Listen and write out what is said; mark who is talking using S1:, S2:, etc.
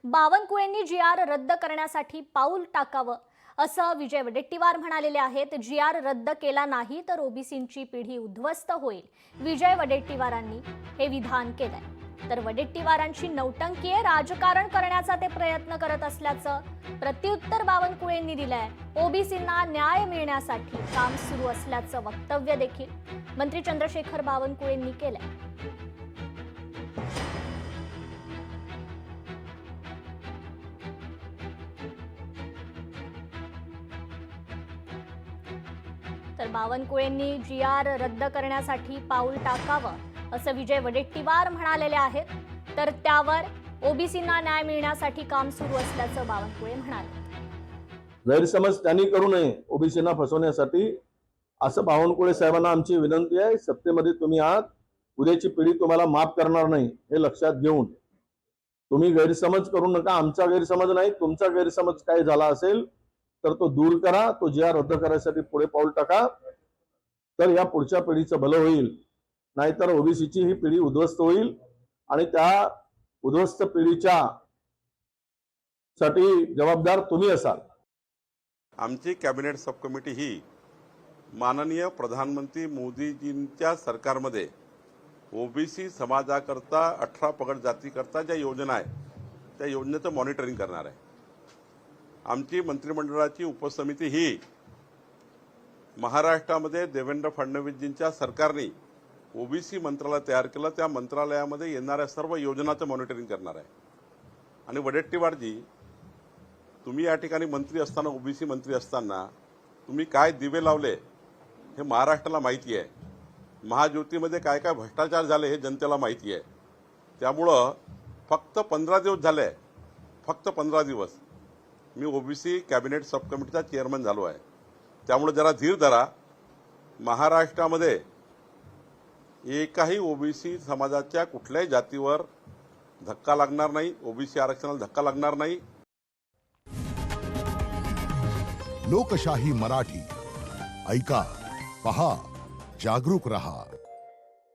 S1: बावनकुळेंनी G.R.. रद्द करण्यासाठी पाऊल टाकावं असं विजय वडेट्टीवार म्हणालेले आहेत। जी.आर. रद्द केला नाही तर ओबीसींची पिढी उद्ध्वस्त होईल, विजय वडेट्टीवारांनी हे विधान केलंय। तर वडेट्टीवारांची नौटंकीय राजकारण करण्याचा ते प्रयत्न करत असल्याचं प्रत्युत्तर बावनकुळेंनी दिलंय। ओबीसींना न्याय मिळण्यासाठी काम सुरू असल्याचं वक्तव्य देखील मंत्री चंद्रशेखर बावनकुळेंनी केलंय। तर बावनकुळेंनी जी.आर. रद्द करण्यासाठी पाऊल टाकावं असं विजय वडेट्टीवार म्हणालेले आहेत। तर त्यावर ओबीसींना न्याय मिळण्यासाठी काम सुरू असल्याचं बावनकुळे म्हणाले।
S2: गैरसमज त्यांनी करू नये ओबीसींना फसवण्यासाठी, असं बावनकुळे साहेबांना आमची विनंती आहे। सत्तेमध्ये तुम्ही आहात, उद्याची पिढी तुम्हाला माफ करणार नाही हे लक्षात घेऊन तुम्ही गैरसमज करू नका। आमचा गैरसमज नाही, तुमचा गैरसमज काय झाला असेल तर तो दूर करा, तो जी.आर. रद्द करायसाठी पुढे पाऊल टाका, तर या पुढच्या पिढीचं भलं होईल। नाहीतर ओबीसीची ही पिढी उद्ध्वस्त होईल आणि त्या उद्ध्वस्त पिढीच्या साठी जबाबदार तुम्ही असाल।
S3: आमची कॅबिनेट सब कमिटी ही माननीय प्रधानमंत्री मोदीजींच्या सरकारमध्ये ओबीसी समाजाकरता 18 पगड जातीकरता ज्या योजना आहे त्या योजनेचं मॉनिटरिंग करणार आहे। आमची मंत्रिमंडळाची उपसमिती ही महाराष्ट्रामध्ये देवेंद्र फडणवीसजींच्या सरकारने ओबीसी मंत्रालय तयार केलं, त्या मंत्रालयामध्ये येणाऱ्या सर्व योजनांचं मॉनिटरिंग करणार आहे। आणि वडेट्टीवारजी, तुम्ही या ठिकाणी मंत्री असताना, ओबीसी मंत्री असताना तुम्ही काय दिवे लावले हे महाराष्ट्राला माहिती आहे। महाज्योतीमध्ये काय काय भ्रष्टाचार झाले हे जनतेला माहिती आहे। त्यामुळं फक्त 15 दिवस झाले, फक्त 15 दिवस मी ओबीसी कॅबिनेट सब कमिटीचा चेअरमन झालो आहे। त्यामुळे जरा धीर धरा। महाराष्ट्रामध्ये एकाही ओबीसी समाजाच्या कुठल्याही जातीवर धक्का लागणार नाही, ओबीसी आरक्षणाला धक्का लागणार नाही।
S4: लोकशाही मराठी ऐका, पहा, जागरूक रहा।